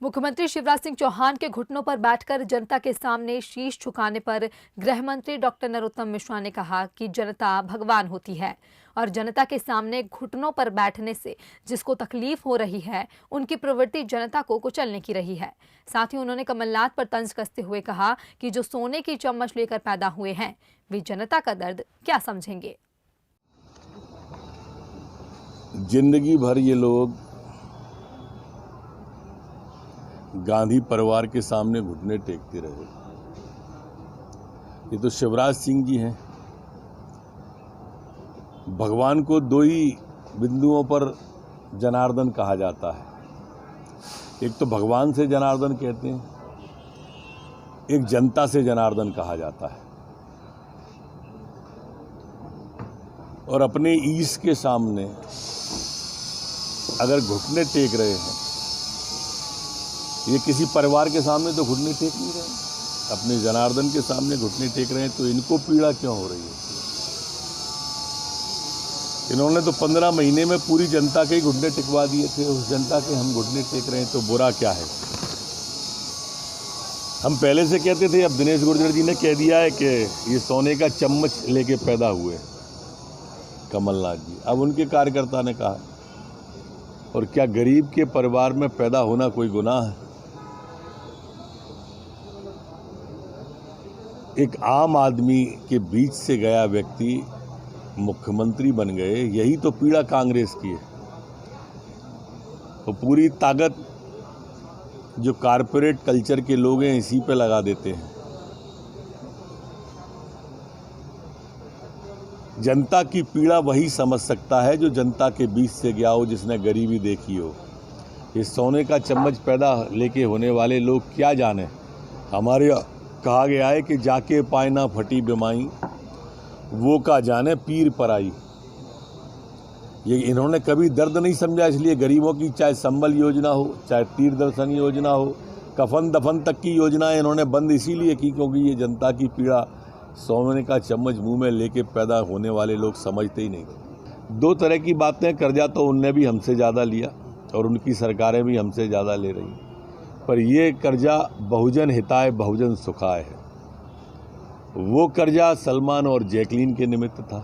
मुख्यमंत्री शिवराज सिंह चौहान के घुटनों पर बैठकर जनता के सामने शीश झुकाने पर गृह मंत्री डॉक्टर नरोत्तम मिश्रा ने कहा कि जनता भगवान होती है और जनता के सामने घुटनों पर बैठने से जिसको तकलीफ हो रही है उनकी प्रवृत्ति जनता को कुचलने की रही है। साथ ही उन्होंने कमलनाथ पर तंज कसते हुए कहा कि जो सोने की चम्मच लेकर पैदा हुए हैं वे जनता का दर्द क्या समझेंगे। जिंदगी भर ये लोग गांधी परिवार के सामने घुटने टेकते रहे। ये तो शिवराज सिंह जी हैं। भगवान को दो ही बिंदुओं पर जनार्दन कहा जाता है। एक तो भगवान से जनार्दन कहते हैं, एक जनता से जनार्दन कहा जाता है। और अपने ईश के सामने अगर घुटने टेक रहे हैं, ये किसी परिवार के सामने तो घुटने टेक नहीं रहे, अपने जनार्दन के सामने घुटने टेक रहे हैं, तो इनको पीड़ा क्यों हो रही है? इन्होंने तो 15 महीने में पूरी जनता के ही घुटने टिकवा दिए थे। उस जनता के हम घुटने टेक रहे हैं तो बुरा क्या है? हम पहले से कहते थे, अब दिनेश गुर्जर जी ने कह दिया है कि ये सोने का चम्मच लेके पैदा हुए कमलनाथ जी। अब उनके कार्यकर्ता ने कहा, और क्या गरीब के परिवार में पैदा होना कोई गुनाह है? एक आम आदमी के बीच से गया व्यक्ति मुख्यमंत्री बन गए, यही तो पीड़ा कांग्रेस की है। तो पूरी ताकत जो कारपोरेट कल्चर के लोग हैं इसी पे लगा देते हैं। जनता की पीड़ा वही समझ सकता है जो जनता के बीच से गया हो, जिसने गरीबी देखी हो। ये सोने का चम्मच पैदा लेके होने वाले लोग क्या जाने। हमारे कहा गया है कि जाके पाए ना फटी बिमाई, वो का जाने पीर पराई। ये इन्होंने कभी दर्द नहीं समझा, इसलिए गरीबों की चाहे संबल योजना हो, चाहे तीर दर्शन योजना हो, कफन दफन तक की योजनाएं इन्होंने बंद इसीलिए की क्योंकि ये जनता की पीड़ा सोने का चम्मच मुंह में लेके पैदा होने वाले लोग समझते ही नहीं। दो तरह की बातें, कर्जा तो उनने भी हमसे ज़्यादा लिया और उनकी सरकारें भी हमसे ज़्यादा ले रही, पर ये कर्जा बहुजन हिताय बहुजन सुखाय है। वो कर्जा सलमान और जैकलीन के निमित्त था।